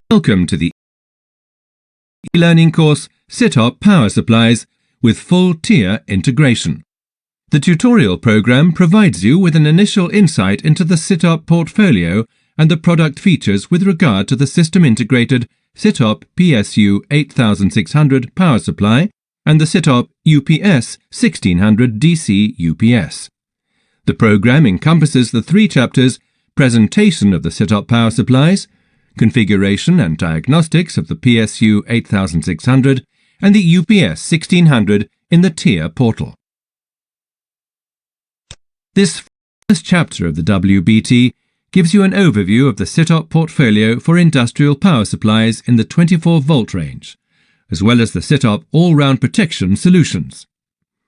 Welcome to the e-learning course SITOP Power Supplies with full tier integration. The tutorial program provides you with an initial insight into the SITOP portfolio and the product features with regard to the system-integrated SITOP PSU8600 power supply and the SITOP UPS1600 DC-UPS. The program encompasses the three chapters: presentation of the SITOP power supplies, configuration and diagnostics of the PSU8600, and the UPS1600 in the tier portal. This first chapter of the WBT gives you an overview of the SITOP portfolio for industrial power supplies in the 24-volt range, as well as the SITOP all-round protection solutions.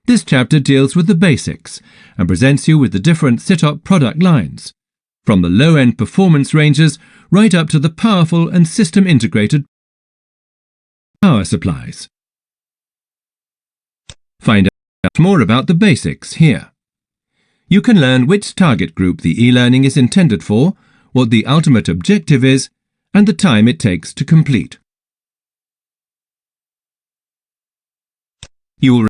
This chapter deals with the basics and presents you with the different SITOP product lines, from the low-end performance ranges right up to the powerful and system-integrated power supplies. Find out more about the basics here. You can learn which target group the e-learning is intended for, what the ultimate objective is, and the time it takes to complete. You will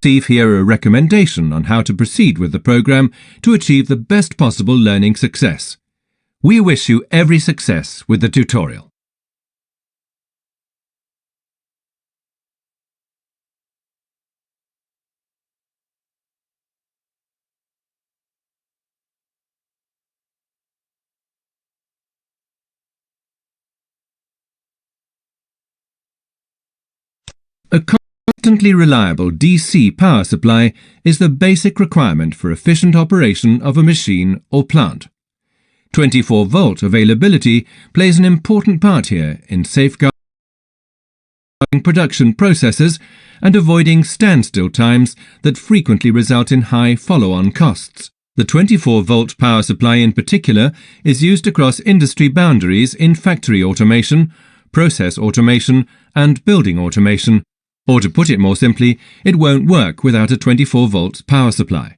receive here a recommendation on how to proceed with the program to achieve the best possible learning success. We wish you every success with the tutorial. A constantly reliable DC power supply is the basic requirement for efficient operation of a machine or plant. 24-volt availability plays an important part here in safeguarding production processes and avoiding standstill times that frequently result in high follow-on costs. The 24-volt power supply in particular is used across industry boundaries in factory automation, process automation, and building automation. Or to put it more simply, it won't work without a 24-volt power supply.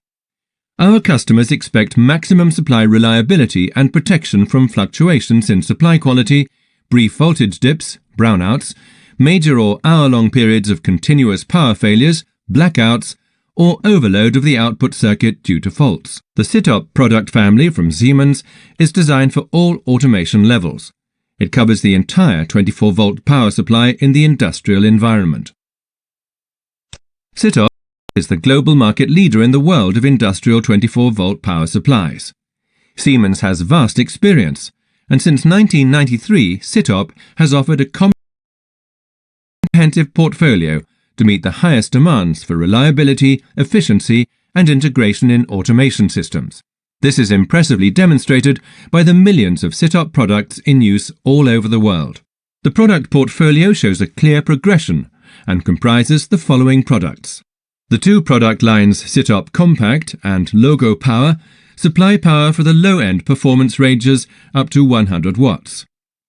Our customers expect maximum supply reliability and protection from fluctuations in supply quality, brief voltage dips, brownouts, major or hour-long periods of continuous power failures, blackouts, or overload of the output circuit due to faults. The SITOP product family from Siemens is designed for all automation levels. It covers the entire 24-volt power supply in the industrial environment. SITOP is the global market leader in the world of industrial 24-volt power supplies. Siemens has vast experience, and since 1993, SITOP has offered a comprehensive portfolio to meet the highest demands for reliability, efficiency, and integration in automation systems. This is impressively demonstrated by the millions of SITOP products in use all over the world. The product portfolio shows a clear progression and comprises the following products. The two product lines SITOP Compact and Logo Power supply power for the low-end performance ranges up to 100 watts.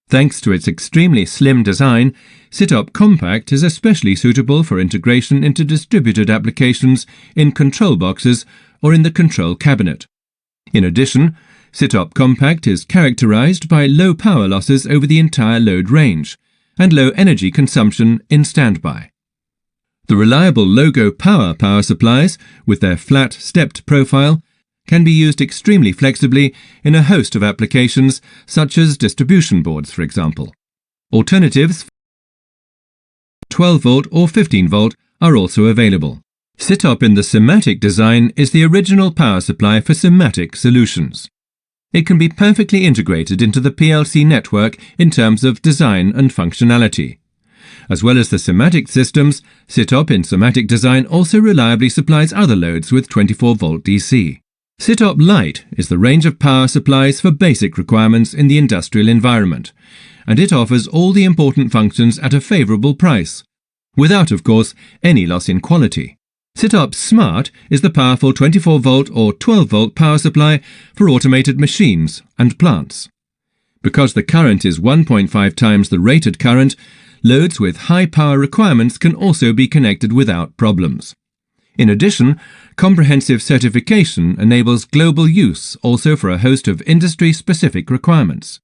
Thanks to its extremely slim design, SITOP Compact is especially suitable for integration into distributed applications in control boxes or in the control cabinet. In addition, SITOP Compact is characterized by low power losses over the entire load range and low energy consumption in standby. The reliable Logo power supplies, with their flat, stepped profile, can be used extremely flexibly in a host of applications, such as distribution boards, for example. Alternatives, 12-volt or 15-volt, are also available. SITOP in the SIMATIC design is the original power supply for SIMATIC solutions. It can be perfectly integrated into the PLC network in terms of design and functionality. As well as the SIMATIC systems, SITOP in SIMATIC design also reliably supplies other loads with 24-volt DC. SITOP Lite is the range of power supplies for basic requirements in the industrial environment, and it offers all the important functions at a favourable price, without, of course, any loss in quality. SITOP Smart is the powerful 24-volt or 12-volt power supply for automated machines and plants. Because the current is 1.5 times the rated current, loads with high power requirements can also be connected without problems. In addition, comprehensive certification enables global use also for a host of industry-specific requirements.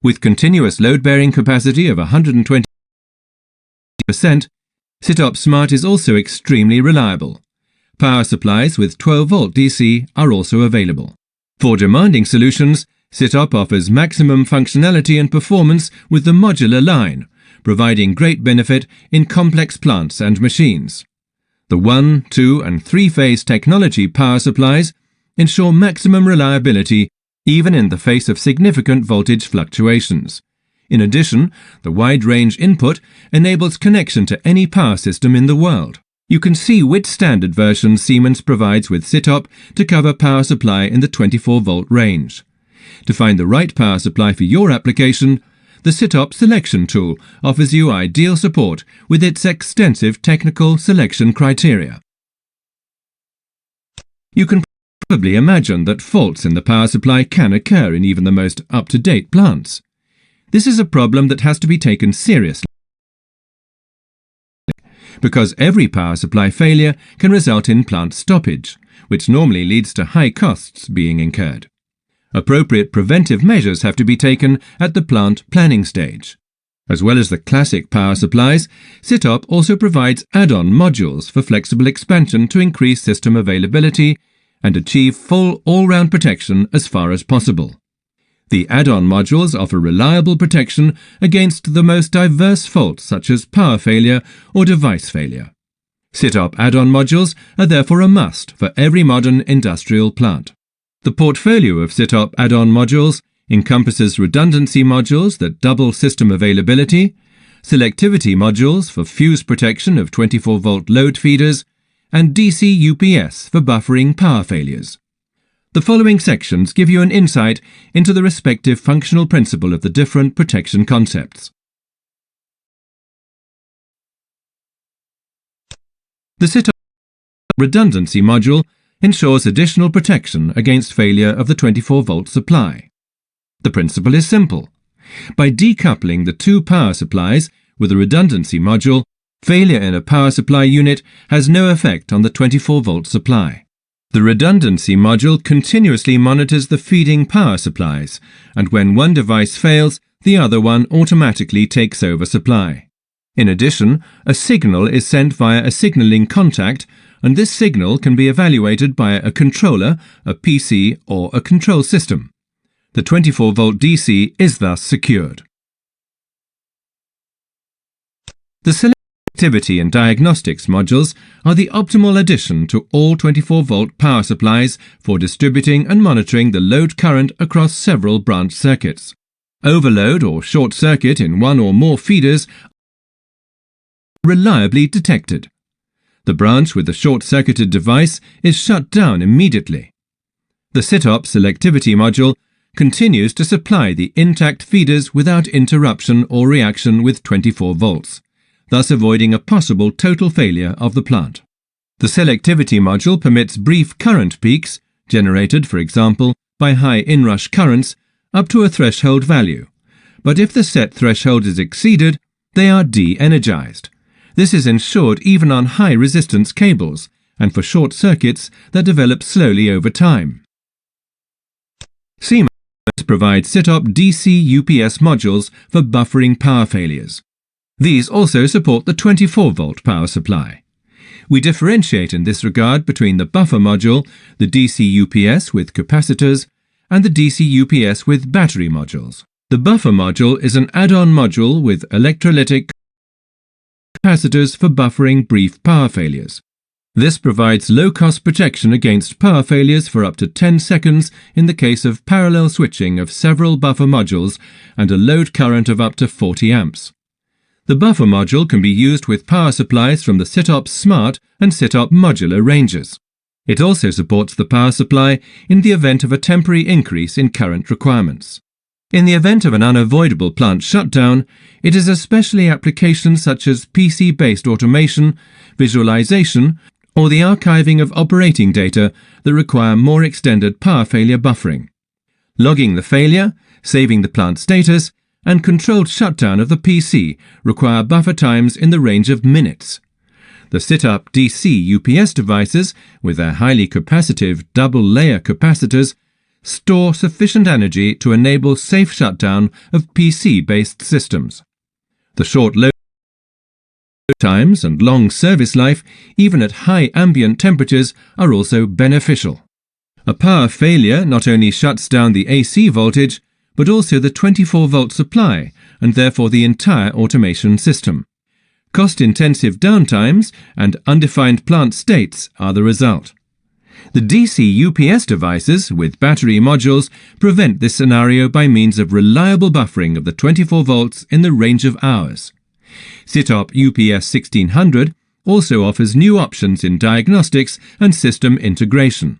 With continuous load-bearing capacity of 120%, SITOP Smart is also extremely reliable. Power supplies with 12-volt DC are also available. For demanding solutions, SITOP offers maximum functionality and performance with the modular line, providing great benefit in complex plants and machines. The 1-, 2- and 3-phase technology power supplies ensure maximum reliability even in the face of significant voltage fluctuations. In addition, the wide-range input enables connection to any power system in the world. You can see which standard version Siemens provides with SITOP to cover power supply in the 24-volt range. To find the right power supply for your application, the SITOP Selection tool offers you ideal support with its extensive technical selection criteria. You can probably imagine that faults in the power supply can occur in even the most up-to-date plants. This is a problem that has to be taken seriously, because every power supply failure can result in plant stoppage, which normally leads to high costs being incurred. Appropriate preventive measures have to be taken at the plant planning stage. As well as the classic power supplies, SITOP also provides add-on modules for flexible expansion to increase system availability and achieve full all-round protection as far as possible. The add-on modules offer reliable protection against the most diverse faults such as power failure or device failure. SITOP add-on modules are therefore a must for every modern industrial plant. The portfolio of SITOP add-on modules encompasses redundancy modules that double system availability, selectivity modules for fuse protection of 24-volt load feeders, and DC-UPS for buffering power failures. The following sections give you an insight into the respective functional principle of the different protection concepts. The SITOP redundancy module ensures additional protection against failure of the 24-volt supply. The principle is simple. By decoupling the two power supplies with a redundancy module, failure in a power supply unit has no effect on the 24-volt supply. The redundancy module continuously monitors the feeding power supplies, and when one device fails, the other one automatically takes over supply. In addition, a signal is sent via a signaling contact, and this signal can be evaluated by a controller, a PC, or a control system. The 24-volt DC is thus secured. The selectivity and diagnostics modules are the optimal addition to all 24-volt power supplies for distributing and monitoring the load current across several branch circuits. Overload or short circuit in one or more feeders are reliably detected. The branch with the short-circuited device is shut down immediately. The SITOP selectivity module continues to supply the intact feeders without interruption or reaction with 24 volts, thus avoiding a possible total failure of the plant. The selectivity module permits brief current peaks, generated, for example, by high inrush currents, up to a threshold value, but if the set threshold is exceeded, they are de-energized. This is ensured even on high-resistance cables and for short circuits that develop slowly over time. Siemens provides SITOP DC-UPS modules for buffering power failures. These also support the 24-volt power supply. We differentiate in this regard between the buffer module, the DC-UPS with capacitors, and the DC-UPS with battery modules. The buffer module is an add-on module with electrolytic capacitors for buffering brief power failures. This provides low-cost protection against power failures for up to 10 seconds in the case of parallel switching of several buffer modules and a load current of up to 40 amps. The buffer module can be used with power supplies from the SITOP Smart and SITOP Modular ranges. It also supports the power supply in the event of a temporary increase in current requirements. In the event of an unavoidable plant shutdown, it is especially applications such as PC-based automation, visualization, or the archiving of operating data that require more extended power failure buffering. Logging the failure, saving the plant status, and controlled shutdown of the PC require buffer times in the range of minutes. The SITOP DC-UPS devices, with their highly capacitive double-layer capacitors, store sufficient energy to enable safe shutdown of PC-based systems. The short load times and long service life, even at high ambient temperatures, are also beneficial. A power failure not only shuts down the AC voltage, but also the 24-volt supply, and therefore the entire automation system. Cost-intensive downtimes and undefined plant states are the result. The DC-UPS devices with battery modules prevent this scenario by means of reliable buffering of the 24 volts in the range of hours. SITOP UPS1600 also offers new options in diagnostics and system integration.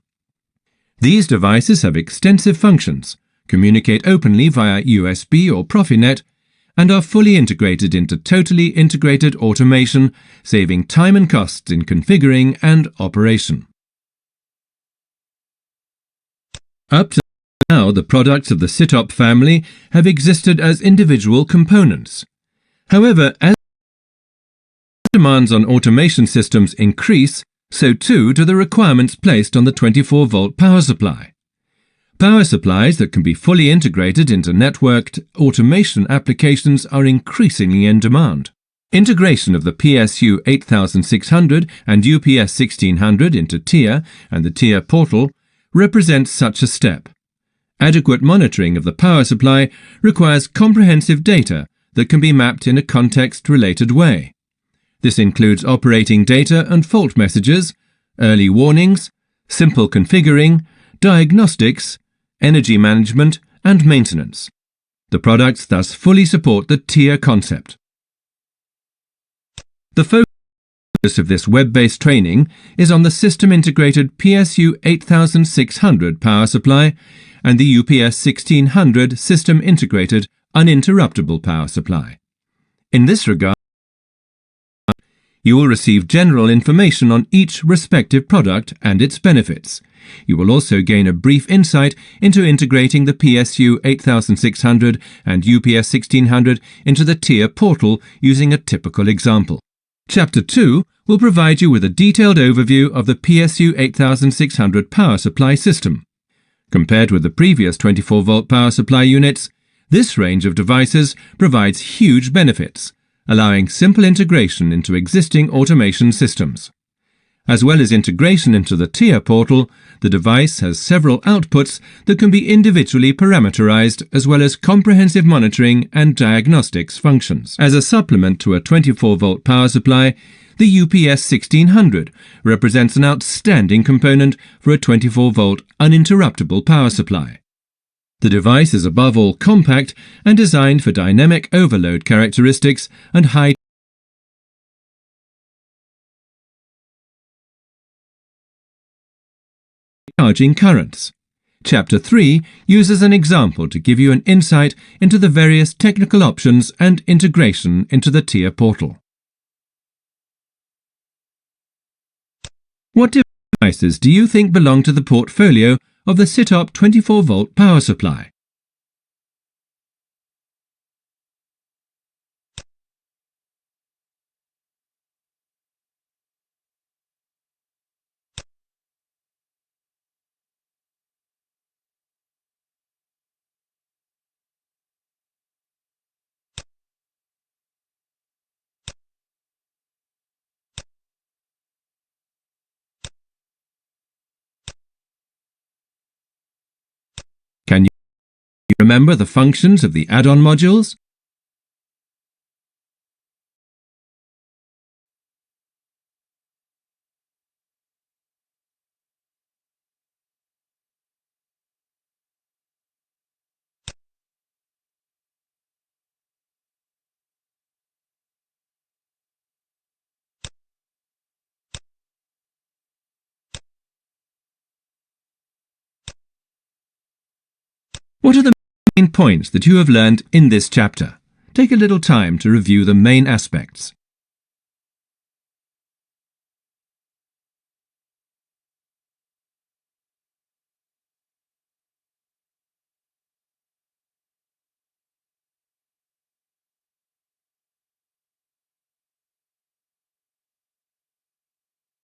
These devices have extensive functions, communicate openly via USB or Profinet, and are fully integrated into totally integrated automation, saving time and costs in configuring and operation. Up to now, the products of the SITOP family have existed as individual components. However, as demands on automation systems increase, so too do the requirements placed on the 24-volt power supply. Power supplies that can be fully integrated into networked automation applications are increasingly in demand. Integration of the PSU8600 and UPS1600 into TIA and the TIA portal represents such a step. Adequate monitoring of the power supply requires comprehensive data that can be mapped in a context-related way. This includes operating data and fault messages, early warnings, simple configuring, diagnostics, energy management, and maintenance. The products thus fully support the TIA concept. The focus of this web-based training is on the system-integrated PSU8600 power supply and the UPS1600 system-integrated uninterruptible power supply. In this regard, you will receive general information on each respective product and its benefits. You will also gain a brief insight into integrating the PSU8600 and UPS1600 into the TIA portal using a typical example. Chapter 2 will provide you with a detailed overview of the PSU8600 power supply system. Compared with the previous 24-volt power supply units, this range of devices provides huge benefits, allowing simple integration into existing automation systems. As well as integration into the TIA portal, the device has several outputs that can be individually parameterized, as well as comprehensive monitoring and diagnostics functions. As a supplement to a 24-volt power supply, the UPS1600 represents an outstanding component for a 24-volt uninterruptible power supply. The device is above all compact and designed for dynamic overload characteristics and high charging currents. Chapter 3 uses an example to give you an insight into the various technical options and integration into the TIA portal. What devices do you think belong to the portfolio of the SITOP 24-volt power supply? Can you remember the functions of the add-on modules? What are the main points that you have learned in this chapter? Take a little time to review the main aspects.